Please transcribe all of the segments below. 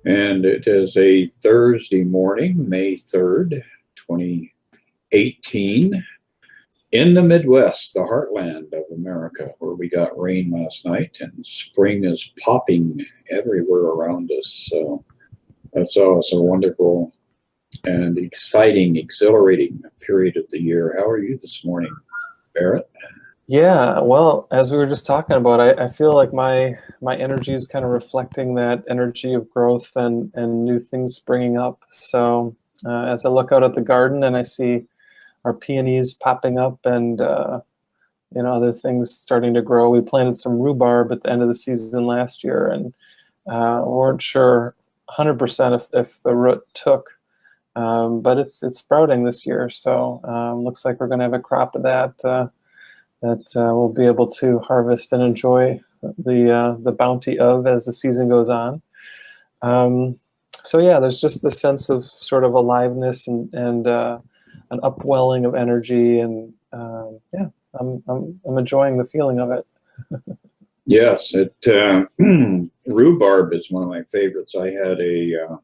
And it is a Thursday morning, May 3rd, 2018, in the Midwest, the heartland of America, where we got rain last night and spring is popping everywhere around us. So that's always a wonderful and exciting, exhilarating period of the year. How are you this morning, Barret? Yeah, well, as we were just talking about, I feel like my energy is kind of reflecting that energy of growth and new things springing up. So as I look out at the garden and I see our peonies popping up and other things starting to grow. We planted some rhubarb at the end of the season last year, and weren't sure 100% if the root took, but it's sprouting this year. So looks like we're going to have a crop of that. We'll be able to harvest and enjoy the bounty of as the season goes on. So yeah, there's just this sense of sort of aliveness and an upwelling of energy, and yeah, I'm enjoying the feeling of it. Yes, rhubarb is one of my favorites. I had a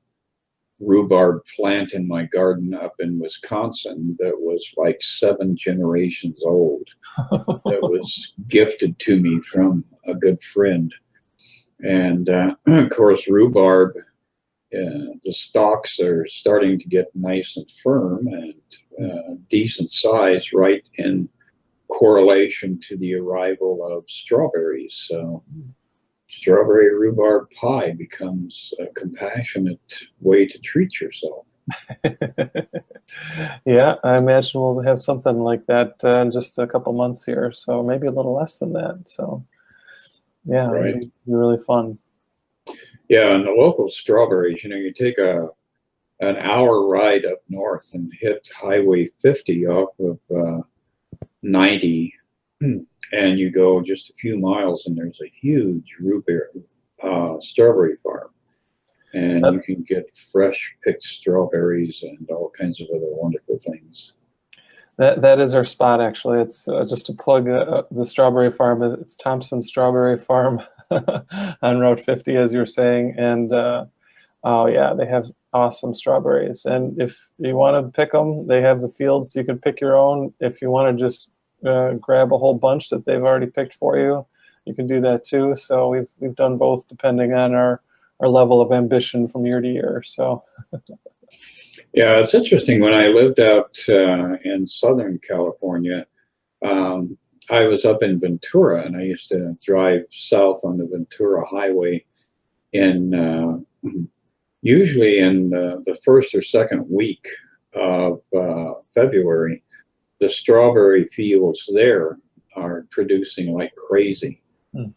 rhubarb plant in my garden up in Wisconsin that was like 7 generations old. That was gifted to me from a good friend. And of course, rhubarb, the stalks are starting to get nice and firm and decent size, right in correlation to the arrival of strawberries. So strawberry rhubarb pie becomes a compassionate way to treat yourself. Yeah, I imagine we'll have something like that in just a couple months here, so maybe a little less than that. So yeah, Right. it'll be really fun. Yeah, and the local strawberries, you take an hour ride up north and hit Highway 50 off of 90, and you go just a few miles and there's a huge strawberry farm, and you can get fresh picked strawberries and all kinds of other wonderful things. That is our spot, actually. It's just to plug the strawberry farm. It's Thompson Strawberry Farm on Route 50, as you were saying, and oh yeah, they have awesome strawberries. And if you want to pick them, they have the fields. You can pick your own. If you want to just grab a whole bunch that they've already picked for you, you can do that too. So we've done both, depending on our level of ambition from year to year. So yeah, it's interesting. When I lived out in Southern California, I was up in Ventura, and I used to drive south on the Ventura Highway in usually in the first or second week of February. The strawberry fields there are producing like crazy.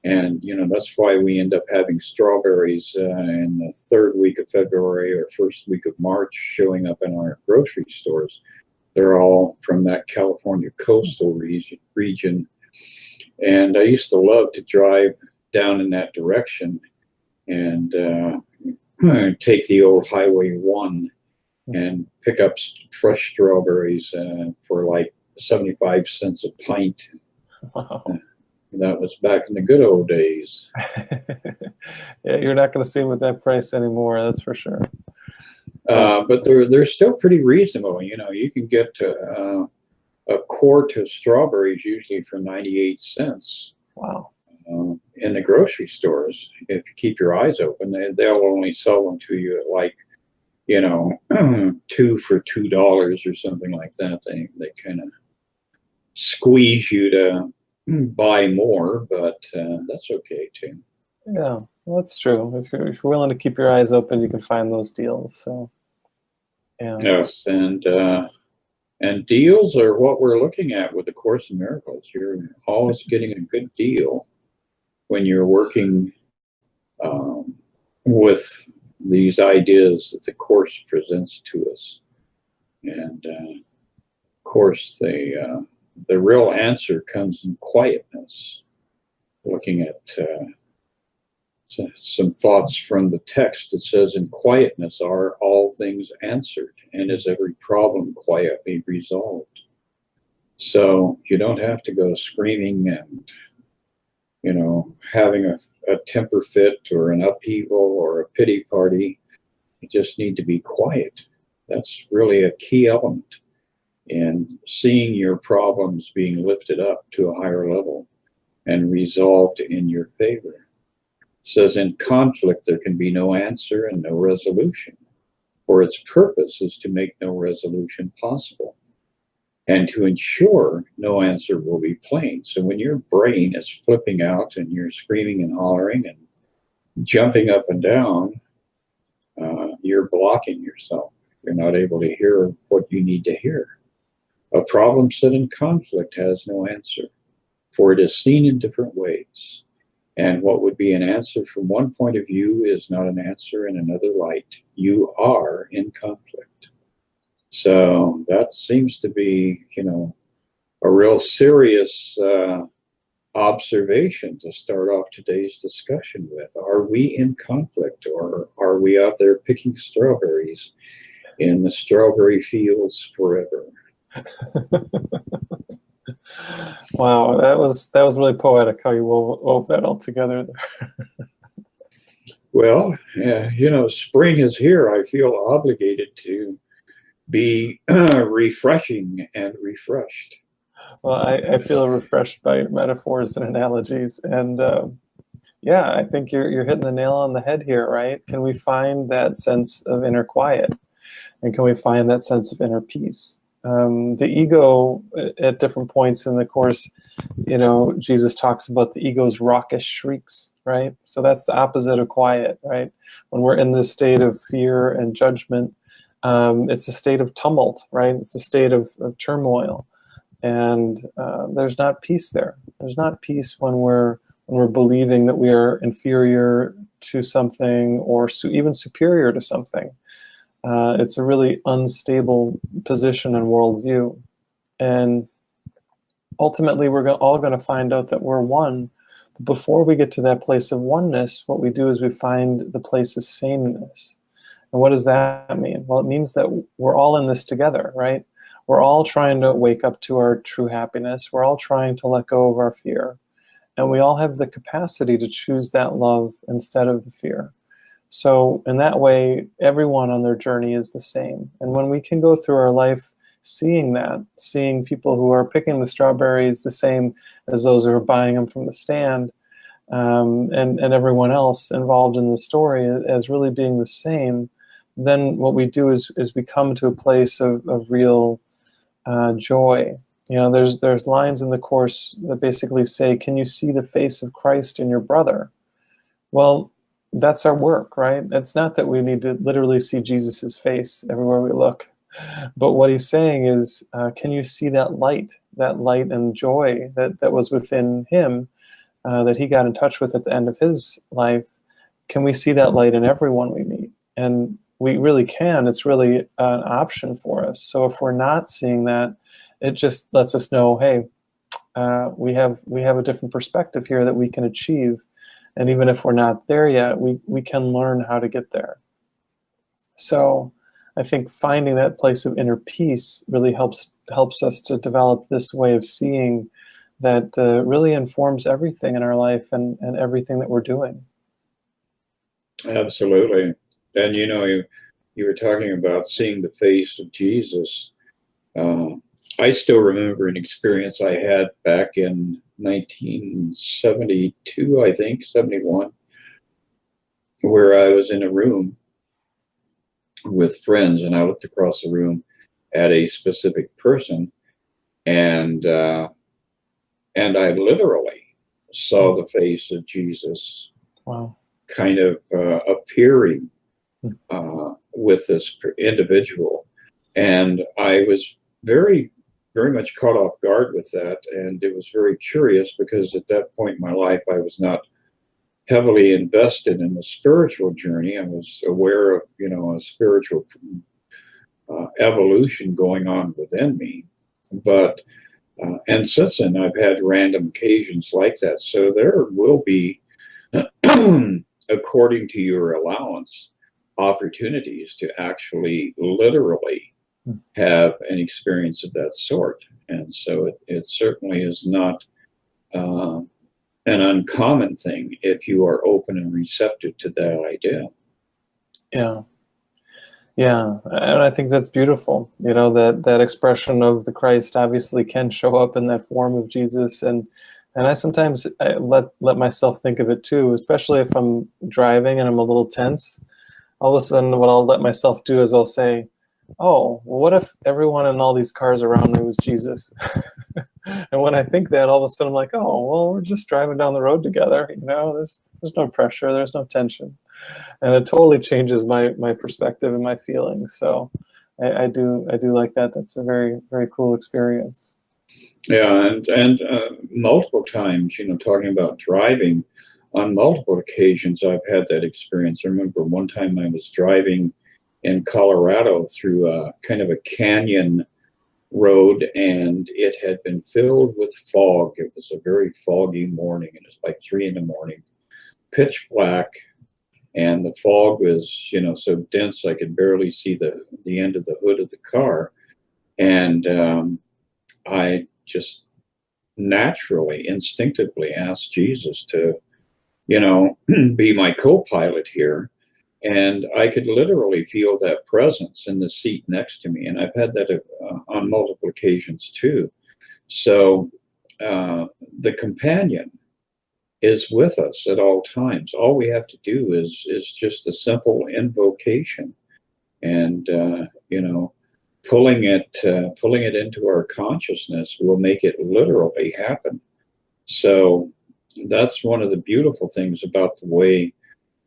And, that's why we end up having strawberries in the third week of February or first week of March showing up in our grocery stores. They're all from that California coastal region. And I used to love to drive down in that direction and take the old Highway 1 and pick up fresh strawberries for like 75 cents a pint. wow. That was back in the good old days. Yeah, you're not going to see them at that price anymore, that's for sure. But they're still pretty reasonable. You can get a quart of strawberries usually for 98 cents. Wow. In the grocery stores. If you keep your eyes open, they'll only sell them to you at like, 2 for $2 or something like that. They kind of squeeze you to buy more, but that's okay too. Yeah, well, that's true. If you're willing to keep your eyes open, you can find those deals. So yeah. Yes, and deals are what we're looking at with the Course in Miracles. You're always getting a good deal when you're working with these ideas that the Course presents to us. And of course, the real answer comes in quietness. Looking at some thoughts from the text, it says, "In quietness are all things answered, and is every problem quietly resolved." So you don't have to go screaming and, having a temper fit or an upheaval or a pity party. You just need to be quiet. That's really a key element in seeing your problems being lifted up to a higher level and resolved in your favor. It says in conflict there can be no answer and no resolution, for its purpose is to make no resolution possible and to ensure no answer will be plain. So when your brain is flipping out and you're screaming and hollering and jumping up and down, you're blocking yourself. You're not able to hear what you need to hear. A problem set in conflict has no answer, for it is seen in different ways. And what would be an answer from one point of view is not an answer in another light. You are in conflict. So that seems to be, a real serious observation to start off today's discussion with. Are we in conflict, or are we out there picking strawberries in the strawberry fields forever? Wow, that was really poetic how you wove that all together there. Well, spring is here. I feel obligated to be refreshing and refreshed. Well, I feel refreshed by your metaphors and analogies, and yeah, I think you're hitting the nail on the head here, right? Can we find that sense of inner quiet, and can we find that sense of inner peace? The ego, at different points in the course, Jesus talks about the ego's raucous shrieks, right? So that's the opposite of quiet, right? When we're in this state of fear and judgment, it's a state of tumult, right? It's a state of turmoil. And there's not peace there. There's not peace when we're believing that we are inferior to something or even superior to something. It's a really unstable position and worldview. And ultimately, we're all going to find out that we're one. But before we get to that place of oneness, what we do is we find the place of sameness. And what does that mean? Well, it means that we're all in this together, right? We're all trying to wake up to our true happiness. We're all trying to let go of our fear. And we all have the capacity to choose that love instead of the fear. So in that way, everyone on their journey is the same. And when we can go through our life seeing that, seeing people who are picking the strawberries the same as those who are buying them from the stand, and everyone else involved in the story as really being the same, then what we do is we come to a place of real joy. There's lines in the course that basically say, can you see the face of Christ in your brother? Well, that's our work, right? It's not that we need to literally see Jesus's face everywhere we look. But what he's saying is, can you see that light and joy that was within him, that he got in touch with at the end of his life? Can we see that light in everyone we meet? And we really can. It's really an option for us. So if we're not seeing that, it just lets us know, hey, we have a different perspective here that we can achieve. And even if we're not there yet, we can learn how to get there. So I think finding that place of inner peace really helps us to develop this way of seeing that really informs everything in our life and everything that we're doing. Absolutely. And you were talking about seeing the face of Jesus. I still remember an experience I had back in 1972, I think, 71, where I was in a room with friends, and I looked across the room at a specific person, and I literally saw the face of Jesus. Wow. Kind of appearing with this individual, and I was very, very much caught off guard with that, and it was very curious because at that point in my life I was not heavily invested in the spiritual journey. I was aware of a spiritual evolution going on within me, but and since then I've had random occasions like that. So there will be according to your allowance, opportunities to actually literally have an experience of that sort. And so it certainly is not an uncommon thing if you are open and receptive to that idea. Yeah. Yeah, and I think that's beautiful. You know, that expression of the Christ obviously can show up in that form of Jesus, and I sometimes let myself think of it too, especially if I'm driving and I'm a little tense. All of a sudden, what I'll let myself do is I'll say, "Oh, well, what if everyone in all these cars around me was Jesus?" And when I think that, all of a sudden I'm like, "Oh, well, we're just driving down the road together. You know, there's no pressure, there's no tension." And it totally changes my perspective and my feelings. So I do like that. That's a very, very cool experience. Yeah, and multiple times, talking about driving, on multiple occasions I've had that experience. I remember one time I was driving in Colorado through a kind of a canyon road, and it had been filled with fog. It was a very foggy morning, and it was like 3 in the morning, pitch black, and the fog was, so dense I could barely see the end of the hood of the car. And I just naturally, instinctively asked Jesus to, be my co-pilot here. And I could literally feel that presence in the seat next to me. And I've had that on multiple occasions too. So the companion is with us at all times. All we have to do is just a simple invocation, and pulling it into our consciousness will make it literally happen. So that's one of the beautiful things about the way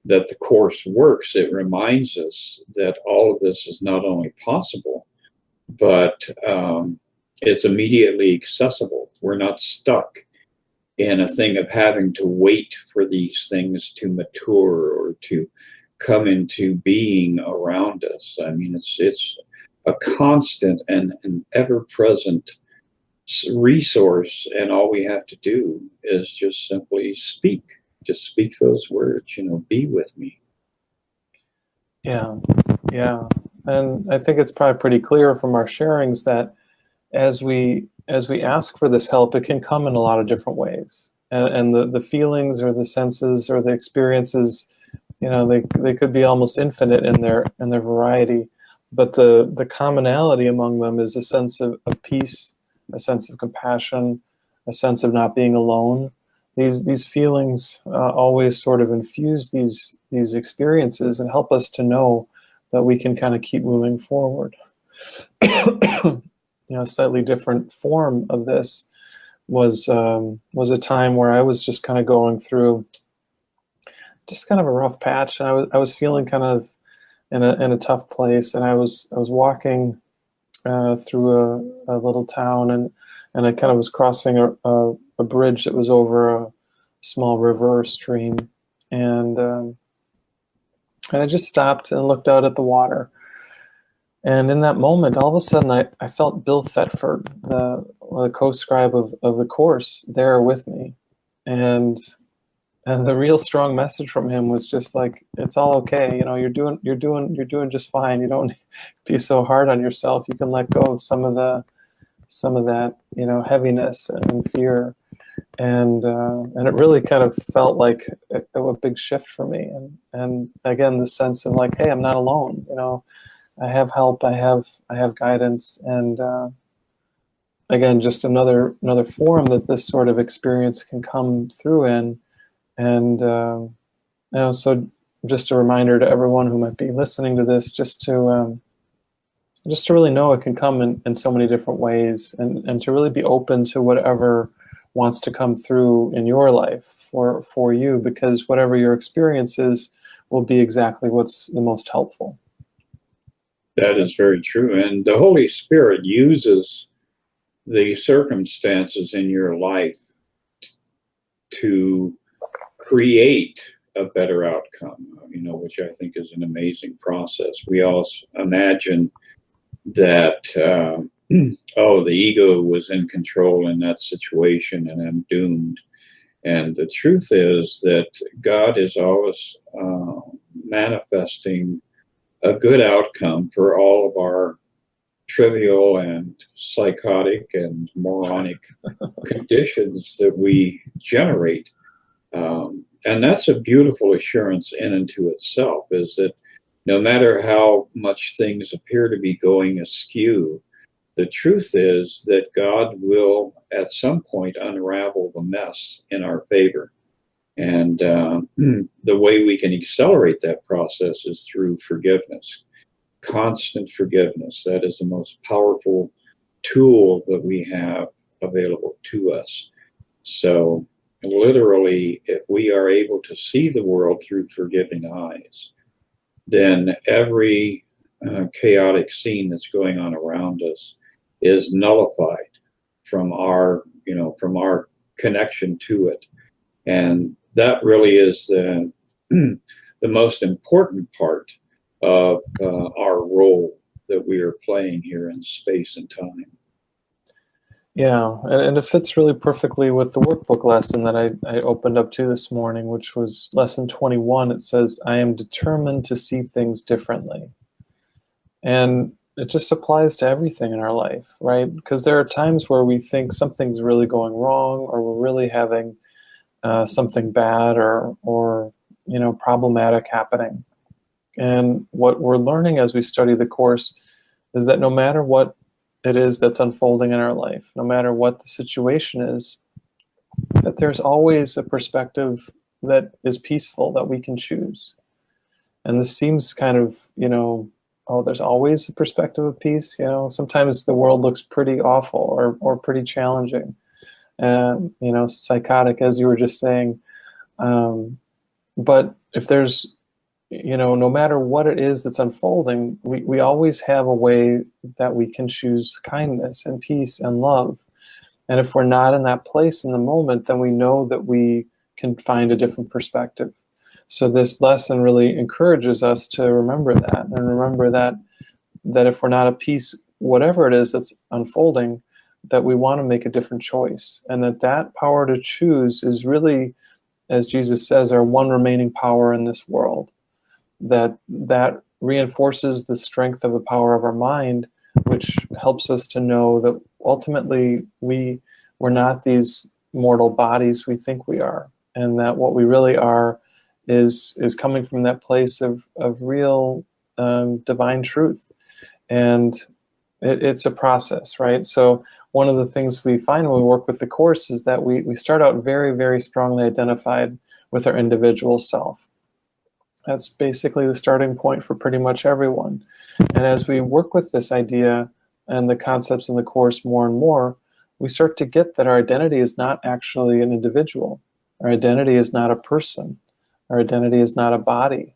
that the course works. It reminds us that all of this is not only possible, but it's immediately accessible. We're not stuck in a thing of having to wait for these things to mature or to come into being around us. I mean, it's a constant and an ever-present resource, and all we have to do is just simply speak. Just speak those words. Be with me. Yeah, yeah. And I think it's probably pretty clear from our sharings that as we ask for this help, it can come in a lot of different ways. And the feelings or the senses or the experiences, they could be almost infinite in their variety. But the commonality among them is a sense of peace, a sense of compassion, a sense of not being alone. These feelings always sort of infuse these experiences and help us to know that we can kind of keep moving forward. A slightly different form of this was a time where I was just kind of going through just kind of a rough patch, and I was feeling kind of in a tough place, and I was walking through a little town, and I kind of was crossing a bridge that was over a small river or stream, and I just stopped and looked out at the water. And in that moment, all of a sudden, I felt Bill Thetford, the co-scribe of the course, there with me, and the real strong message from him was just like, it's all okay. You're doing just fine. You don't be so hard on yourself. You can let go of some of that heaviness and fear, and it really kind of felt like a big shift for me. And again, the sense of like, hey, I'm not alone. I have help. I have guidance, and again, just another form that this sort of experience can come through in. And so just a reminder to everyone who might be listening to this, just to really know it can come in so many different ways, and to really be open to whatever wants to come through in your life for you, because whatever your experience is will be exactly what's the most helpful. That is very true. And the Holy Spirit uses the circumstances in your life to create a better outcome, which I think is an amazing process. We all imagine that, the ego was in control in that situation and I'm doomed. And the truth is that God is always manifesting a good outcome for all of our trivial and psychotic and moronic conditions that we generate. And that's a beautiful assurance in and to itself, is that no matter how much things appear to be going askew, the truth is that God will at some point unravel the mess in our favor. And the way we can accelerate that process is through forgiveness, constant forgiveness. That is the most powerful tool that we have available to us. So literally, if we are able to see the world through forgiving eyes, then every chaotic scene that's going on around us is nullified from our, from our connection to it. And that really is the most important part of our role that we are playing here in space and time. Yeah, and it fits really perfectly with the workbook lesson that I opened up to this morning, which was lesson 21. It says, I am determined to see things differently. And it just applies to everything in our life, right? Because there are times where we think something's really going wrong, or we're really having something bad or problematic happening. And what we're learning as we study the Course is that no matter what it is that's unfolding in our life, no matter what the situation is, that there's always a perspective that is peaceful that we can choose. And this seems kind of, oh, there's always a perspective of peace. Sometimes the world looks pretty awful or pretty challenging, psychotic, as you were just saying. But if there's, no matter what it is that's unfolding, we always have a way that we can choose kindness and peace and love. And if we're not in that place in the moment, then we know that we can find a different perspective. So this lesson really encourages us to remember that, and remember that if we're not at peace, whatever it is that's unfolding, that we want to make a different choice. And that power to choose is really, as Jesus says, our one remaining power in this world. That reinforces the strength of the power of our mind, which helps us to know that ultimately we're not these mortal bodies we think we are, and that what we really are is coming from that place of real divine truth. And it's a process, right? So one of the things we find when we work with the Course is that we start out very, very strongly identified with our individual self. That's basically the starting point for pretty much everyone. And as we work with this idea and the concepts in the Course more and more, we start to get that our identity is not actually an individual. Our identity is not a person. Our identity is not a body.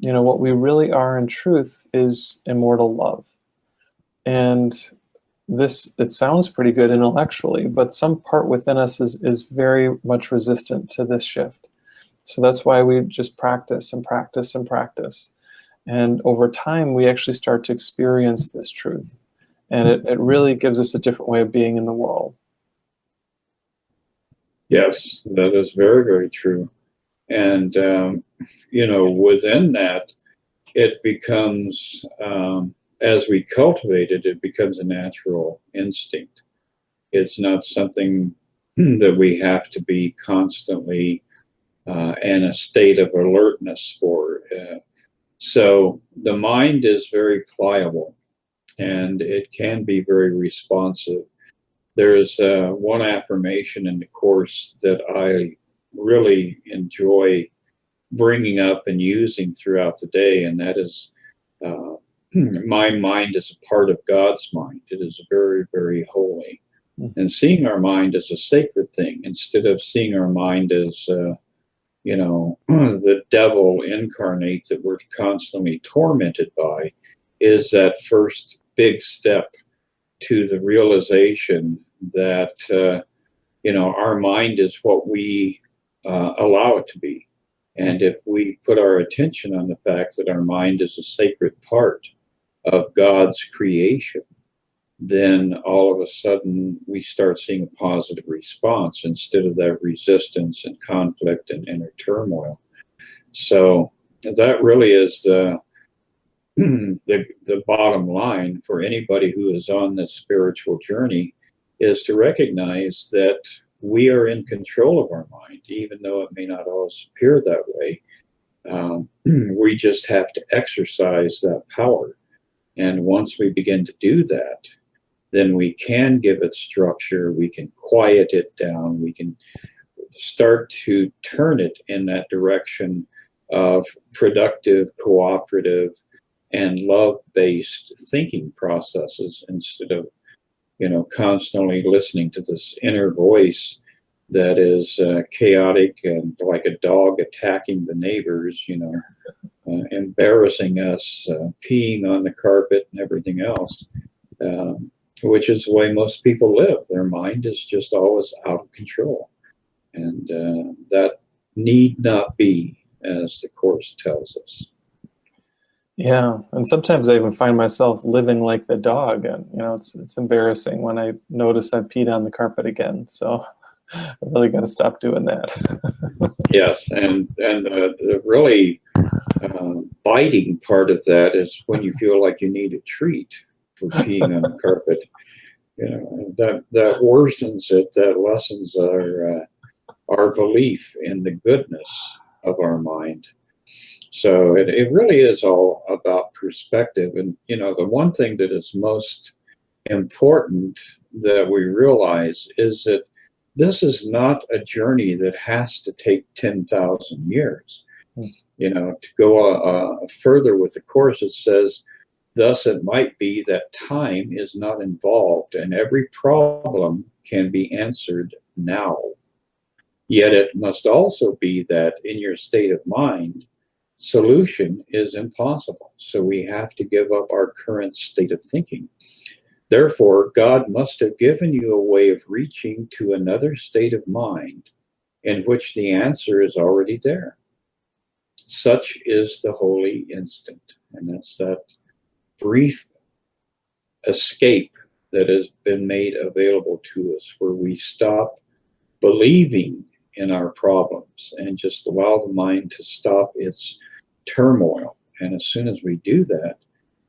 What we really are in truth is immortal love. And it sounds pretty good intellectually, but some part within us is very much resistant to this shift. So that's why we just practice and practice and practice. And over time, we actually start to experience this truth. And it really gives us a different way of being in the world. Yes, that is very, very true. And, within that, it becomes, as we cultivate it, it becomes a natural instinct. It's not something that we have to be constantly in a state of alertness for. So the mind is very pliable, and it can be very responsive. There's one affirmation in the Course that I really enjoy bringing up and using throughout the day, and that is, my mind is a part of God's mind. It is very, very holy. And seeing our mind as a sacred thing, instead of seeing our mind as, the devil incarnate that we're constantly tormented by, is that first big step to the realization that, our mind is what we allow it to be. And if we put our attention on the fact that our mind is a sacred part of God's creation, then all of a sudden we start seeing a positive response instead of that resistance and conflict and inner turmoil. So that really is the bottom line for anybody who is on this spiritual journey, is to recognize that we are in control of our mind, even though it may not always appear that way. We just have to exercise that power. And once we begin to do that, then we can give it structure, we can quiet it down, we can start to turn it in that direction of productive, cooperative, and love-based thinking processes instead of, constantly listening to this inner voice that is chaotic and like a dog attacking the neighbors, embarrassing us, peeing on the carpet and everything else, which is the way most people live. Their mind is just always out of control. And that need not be, as the Course tells us. Yeah, and sometimes I even find myself living like the dog, and it's embarrassing when I notice I peed on the carpet again. So I really got to stop doing that. Yes, and the really biting part of that is when you feel like you need a treat for peeing on the carpet. That worsens it. That lessens our belief in the goodness of our mind. So it really is all about perspective. And, the one thing that is most important that we realize is that this is not a journey that has to take 10,000 years. To go further with the Course, it says, thus it might be that time is not involved and every problem can be answered now. Yet it must also be that in your state of mind, solution is impossible. So we have to give up our current state of thinking. Therefore, God must have given you a way of reaching to another state of mind in which the answer is already there. Such is the holy instant. And that's that brief escape that has been made available to us, where we stop believing in our problems and just allow the mind to stop its turmoil. And as soon as we do that,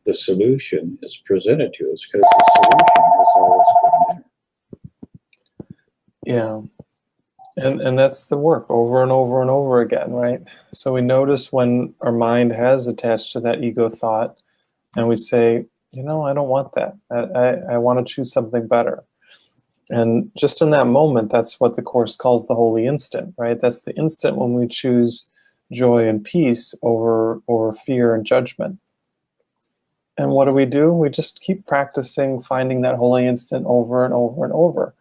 the solution is presented to us, because the solution has always been Yeah. And that's the work over and over and over again, right? So we notice when our mind has attached to that ego thought and we say, I don't want that. I want to choose something better. And just in that moment, that's what the Course calls the holy instant, right? That's the instant when we choose joy and peace over fear and judgment. And what do? We just keep practicing finding that holy instant over and over and over,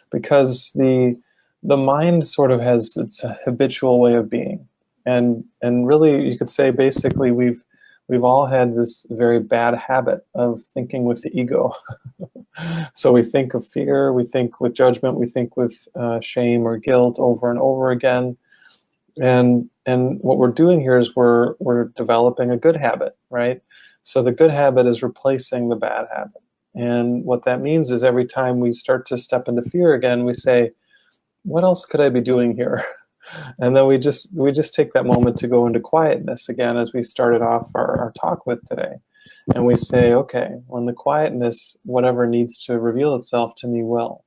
because the mind sort of has its habitual way of being. And really, you could say basically we've all had this very bad habit of thinking with the ego. So we think of fear, we think with judgment, we think with shame or guilt over and over again. And what we're doing here is we're developing a good habit, right? So the good habit is replacing the bad habit. And what that means is every time we start to step into fear again, we say, what else could I be doing here? And then we just take that moment to go into quietness again, as we started off our talk with today. And we say, okay, when the quietness, whatever needs to reveal itself to me will.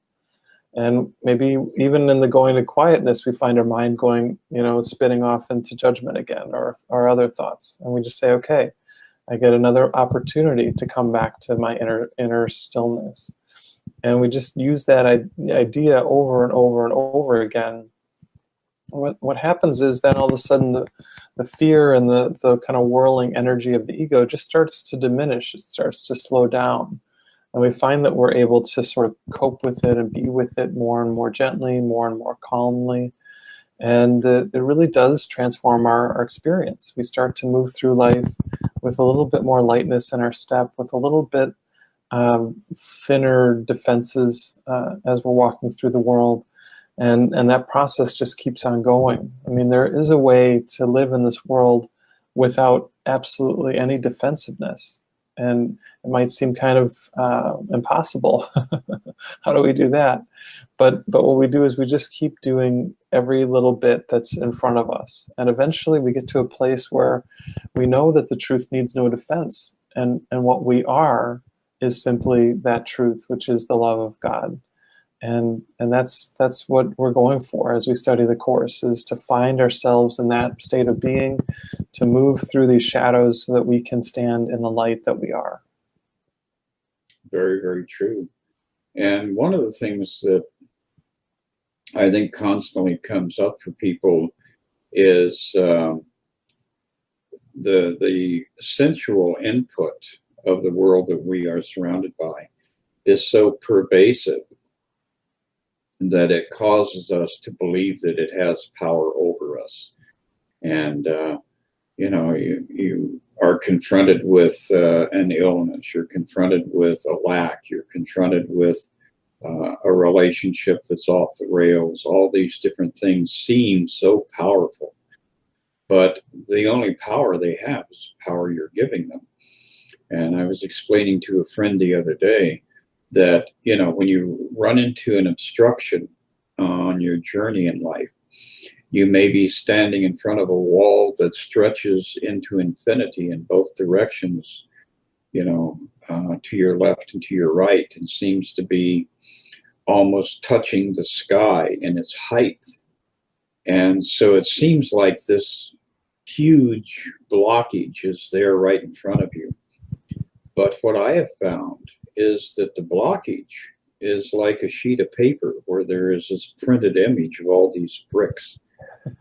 And maybe even in the going to quietness, we find our mind going, spinning off into judgment again, or other thoughts. And we just say, okay, I get another opportunity to come back to my inner stillness. And we just use that idea over and over and over again. What happens is then all of a sudden the fear and the kind of whirling energy of the ego just starts to diminish. It starts to slow down. And we find that we're able to sort of cope with it and be with it more and more gently, more and more calmly. And it really does transform our experience. We start to move through life with a little bit more lightness in our step, with a little bit thinner defenses as we're walking through the world. And that process just keeps on going. I mean, there is a way to live in this world without absolutely any defensiveness. And it might seem kind of impossible. How do we do that? But what we do is we just keep doing every little bit that's in front of us. And eventually we get to a place where we know that the truth needs no defense. And what we are is simply that truth, which is the love of God. And that's what we're going for as we study the Course, is to find ourselves in that state of being, to move through these shadows so that we can stand in the light that we are. Very, very true. And one of the things that I think constantly comes up for people is the sensual input of the world that we are surrounded by is so pervasive that it causes us to believe that it has power over us. And, you are confronted with an illness, you're confronted with a lack, you're confronted with a relationship that's off the rails. All these different things seem so powerful, but the only power they have is power you're giving them. And I was explaining to a friend the other day that, when you run into an obstruction on your journey in life, you may be standing in front of a wall that stretches into infinity in both directions, to your left and to your right, and seems to be almost touching the sky in its height. And so it seems like this huge blockage is there right in front of you. But what I have found is that the blockage is like a sheet of paper where there is this printed image of all these bricks.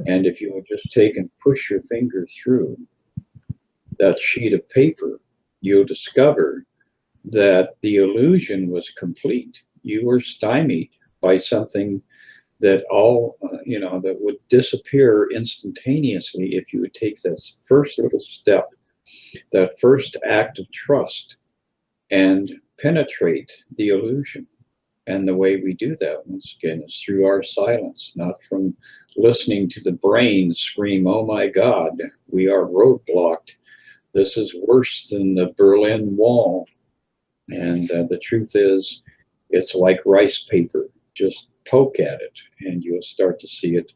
And if you would just take and push your finger through that sheet of paper, you'll discover that the illusion was complete. You were stymied by something that that would disappear instantaneously if you would take this first little step, that first act of trust, and penetrate the illusion. And the way we do that, once again, is through our silence, not from listening to the brain scream, "Oh my God, we are roadblocked. This is worse than the Berlin Wall." And the truth is, it's like rice paper. Just poke at it and you'll start to see it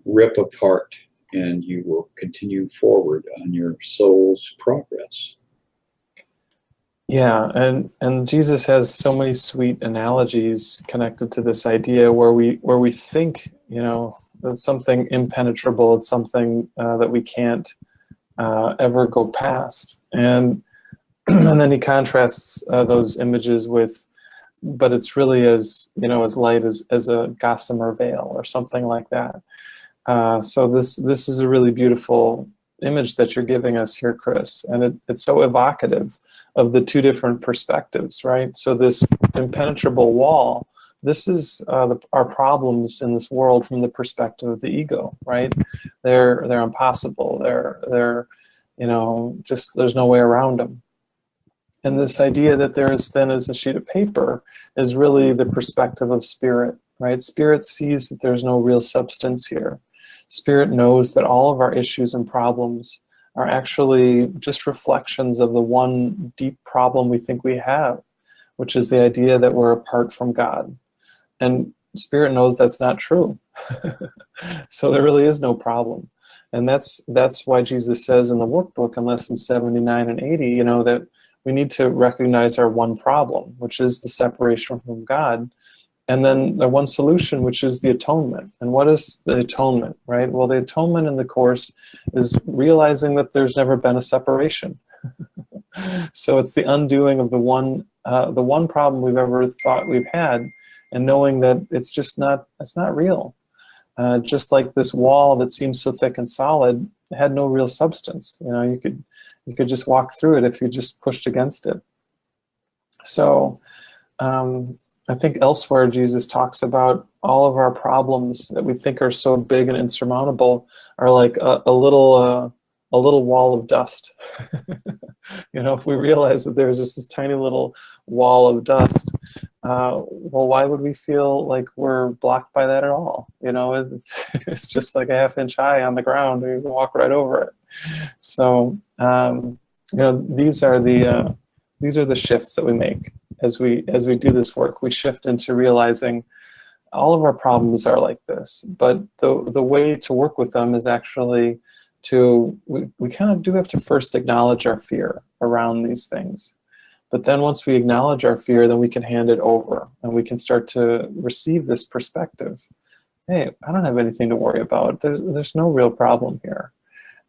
rip apart, and you will continue forward on your soul's progress. Yeah, and Jesus has so many sweet analogies connected to this idea where we think, that something impenetrable, it's something that we can't ever go past, and and then he contrasts those images with, but it's really as light as a gossamer veil or something like that. So this is a really beautiful image that you're giving us here, Chris, and it's so evocative of the two different perspectives, right? So this impenetrable wall, this is our problems in this world from the perspective of the ego, right? They're impossible. They're just there's no way around them. And this idea that they're as thin as a sheet of paper is really the perspective of spirit, right? Spirit sees that there's no real substance here. Spirit knows that all of our issues and problems are actually just reflections of the one deep problem we think we have, which is the idea that we're apart from God. And Spirit knows that's not true. So there really is no problem. And that's why Jesus says in the workbook in lessons 79 and 80, that we need to recognize our one problem, which is the separation from God, and then the one solution, which is the atonement. And what is the atonement, right? Well, the atonement in the Course is realizing that there's never been a separation. So it's the undoing of the one problem we've ever thought we've had, and knowing that it's not real. Just like this wall that seems so thick and solid had no real substance. You could just walk through it if you just pushed against it. So I think elsewhere Jesus talks about all of our problems that we think are so big and insurmountable are like a little wall of dust. If we realize that there's just this tiny little wall of dust, well, why would we feel like we're blocked by that at all? It's just like a half-inch high on the ground. You can walk right over it. So these are the shifts that we make as we do this work. We shift into realizing all of our problems are like this, but the way to work with them is actually we kind of do have to first acknowledge our fear around these things. But then once we acknowledge our fear, then we can hand it over and we can start to receive this perspective. Hey, I don't have anything to worry about. There's no real problem here.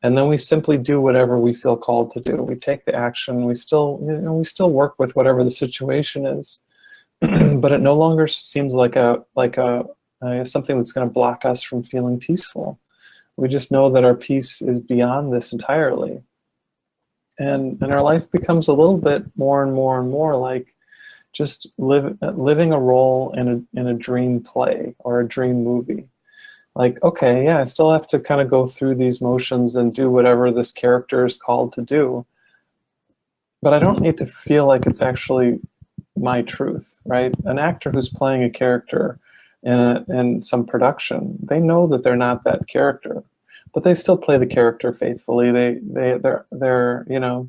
And then we simply do whatever we feel called to do. We take the action. We still, we still work with whatever the situation is, but it no longer seems like something that's going to block us from feeling peaceful. We just know that our peace is beyond this entirely, and our life becomes a little bit more and more and more like just living a role in a dream play or a dream movie. Like, okay, yeah, I still have to kind of go through these motions and do whatever this character is called to do, but I don't need to feel like it's actually my truth, right? An actor who's playing a character in some production, they know that they're not that character, but they still play the character faithfully. They're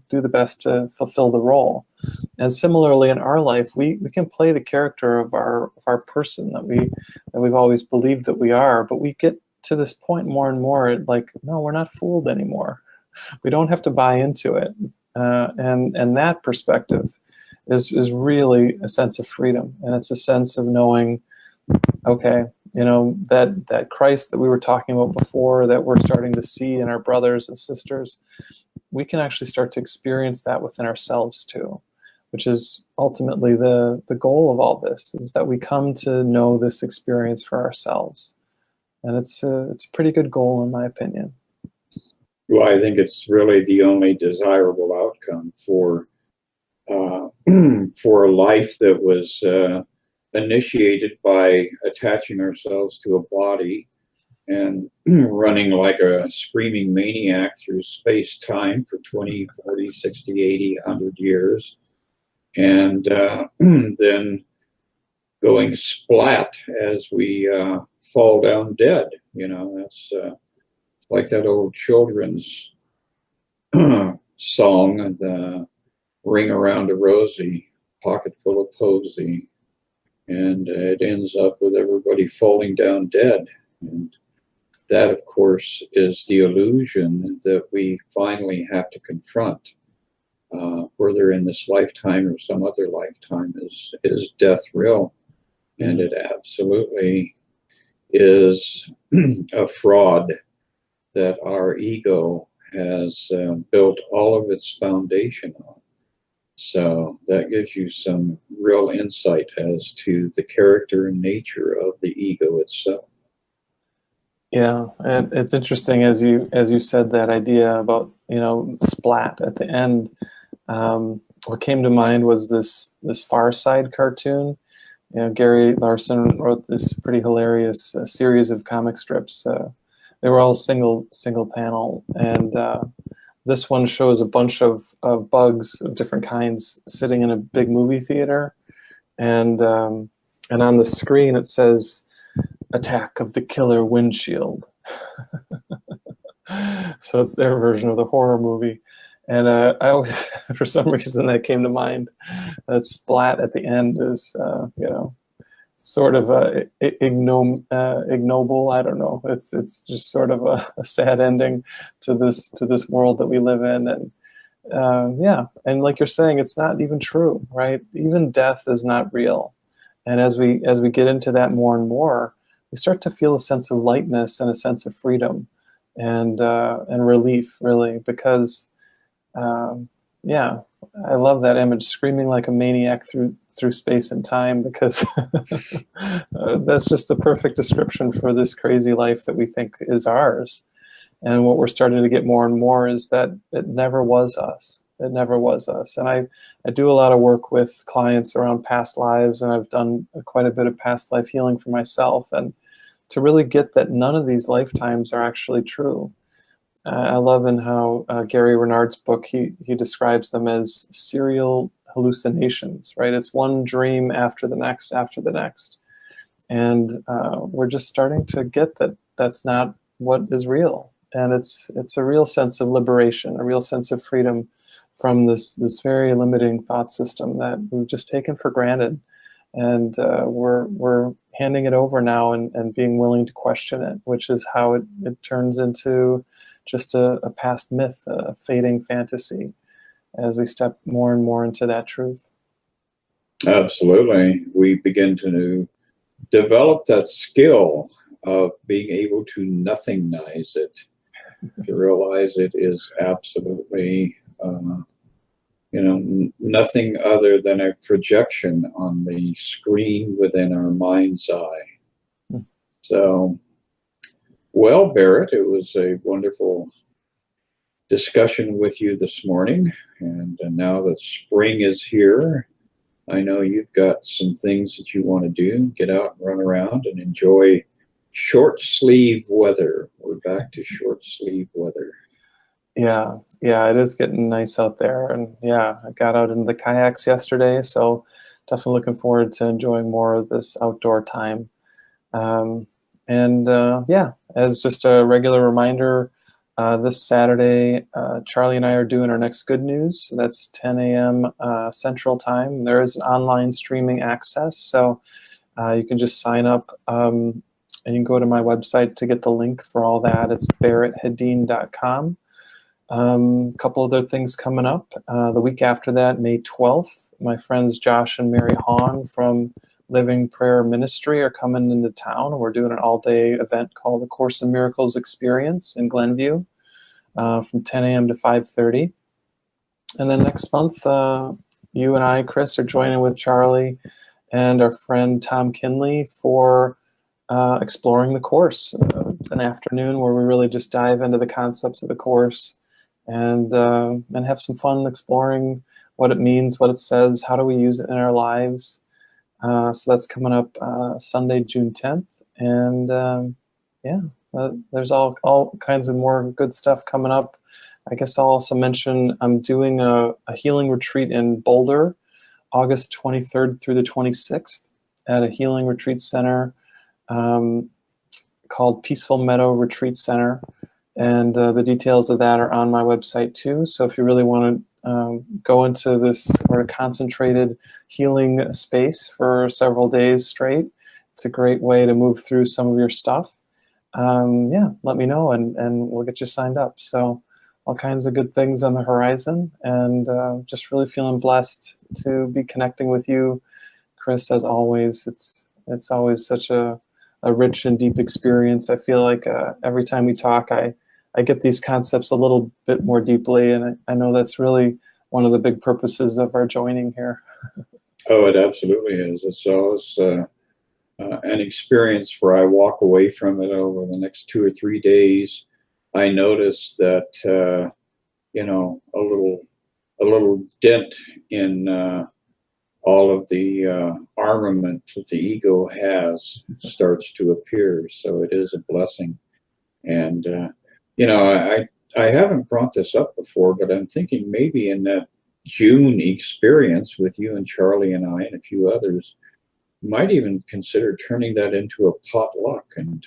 do the best to fulfill the role. And similarly in our life, we can play the character of our person that we've always believed that we are, but we get to this point more and more like, no, we're not fooled anymore. We don't have to buy into it. And that perspective is really a sense of freedom. And it's a sense of knowing, okay, that Christ that we were talking about before, that we're starting to see in our brothers and sisters, we can actually start to experience that within ourselves too, which is ultimately the goal of all this, is that we come to know this experience for ourselves. And it's a pretty good goal, in my opinion. Well, I think it's really the only desirable outcome for for a life that was initiated by attaching ourselves to a body and running like a screaming maniac through space-time for 20, 40, 60, 80, 100 years, and then going splat as we fall down dead. That's like that old children's song, the Ring Around a Rosie, Pocket Full of Posy, and it ends up with everybody falling down dead. And that, of course, is the illusion that we finally have to confront, whether in this lifetime or some other lifetime. Is death real? And it absolutely is a fraud that our ego has built all of its foundation on. So that gives you some real insight as to the character and nature of the ego itself. Yeah, and it's interesting as you said that idea about splat at the end. What came to mind was this Far Side cartoon. Gary Larson wrote this pretty hilarious series of comic strips. They were all single panel, and this one shows a bunch of bugs of different kinds sitting in a big movie theater, and on the screen it says, "Attack of the Killer Windshield." So it's their version of the horror movie. And I always, for some reason, that came to mind. That splat at the end is, sort of ignoble. I don't know. It's just sort of a sad ending to this world that we live in. And yeah, and like you're saying, it's not even true, right? Even death is not real. And as we get into that more and more, we start to feel a sense of lightness and a sense of freedom and relief, really, because yeah, I love that image, screaming like a maniac through space and time, because that's just a perfect description for this crazy life that we think is ours. And what we're starting to get more and more is that it never was us. It never was us. And I do a lot of work with clients around past lives, and I've done quite a bit of past life healing for myself, and to really get that none of these lifetimes are actually true. I love in how Gary Renard's book, he describes them as serial hallucinations, right? It's one dream after the next, after the next. And we're just starting to get that that's not what is real. And it's a real sense of liberation, a real sense of freedom from this very limiting thought system that we've just taken for granted. And we're handing it over now and being willing to question it, which is how it turns into just a past myth, a fading fantasy, as we step more and more into that truth. Absolutely. We begin to develop that skill of being able to nothingize it, to realize it is absolutely, nothing other than a projection on the screen within our mind's eye. Hmm. So, well, Barrett, it was a wonderful discussion with you this morning. And now that spring is here, I know you've got some things that you want to do. Get out and run around and enjoy short sleeve weather. We're back to short sleeve weather. Yeah, yeah, it is getting nice out there. And yeah, I got out into the kayaks yesterday, so definitely looking forward to enjoying more of this outdoor time. Yeah, as just a regular reminder, this Saturday, Charlie and I are doing our next Good News. So that's 10 a.m. Central Time. There is an online streaming access, so you can just sign up and you can go to my website to get the link for all that. It's barretthedeen.com. A couple other things coming up. The week after that, May 12th, my friends Josh and Mary Hahn from Living Prayer Ministry are coming into town. We're doing an all-day event called the Course in Miracles Experience in Glenview from 10 a.m. to 5:30. And then next month, you and I, Chris, are joining with Charlie and our friend Tom Kinley for exploring the Course, an afternoon where we really just dive into the concepts of the Course and have some fun exploring what it means, what it says, how do we use it in our lives. So that's coming up Sunday, June 10th. And there's all kinds of more good stuff coming up. I guess I'll also mention I'm doing a healing retreat in Boulder, August 23rd through the 26th at a healing retreat center called Peaceful Meadow Retreat Center. And the details of that are on my website too. So if you really want to go into this sort of concentrated healing space for several days straight, it's a great way to move through some of your stuff. Let me know and we'll get you signed up. So all kinds of good things on the horizon, and just really feeling blessed to be connecting with you, Chris, as always. It's always such a rich and deep experience. I feel like every time we talk, I get these concepts a little bit more deeply, and I know that's really one of the big purposes of our joining here. Oh, it absolutely is. It's always an experience where I walk away from it over the next 2 or 3 days. I notice that a little dent in all of the armament that the ego has starts to appear. So it is a blessing. And I haven't brought this up before, but I'm thinking maybe in that June experience with you and Charlie and I and a few others, might even consider turning that into a potluck and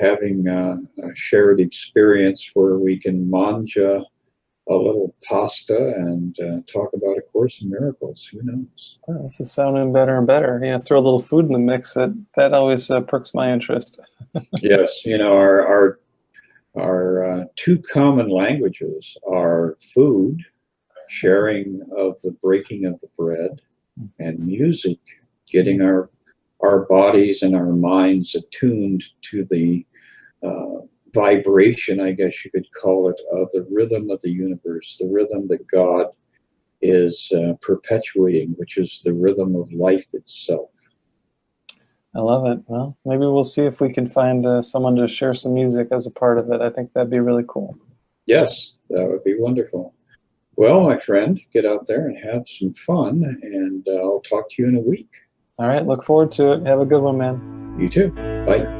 having a shared experience where we can manja a little pasta and talk about A Course in Miracles. Who knows? Oh, this is sounding better and better. Yeah, throw a little food in the mix. That always perks my interest. Yes, our two common languages are food, sharing of the breaking of the bread, and music, getting our bodies and our minds attuned to the vibration, I guess you could call it, of the rhythm of the universe, the rhythm that God is perpetuating, which is the rhythm of life itself. I love it. Well, maybe we'll see if we can find someone to share some music as a part of it. I think that'd be really cool. Yes, that would be wonderful. Well, my friend, get out there and have some fun, and I'll talk to you in a week. All right, look forward to it. Have a good one, man. You too. Bye.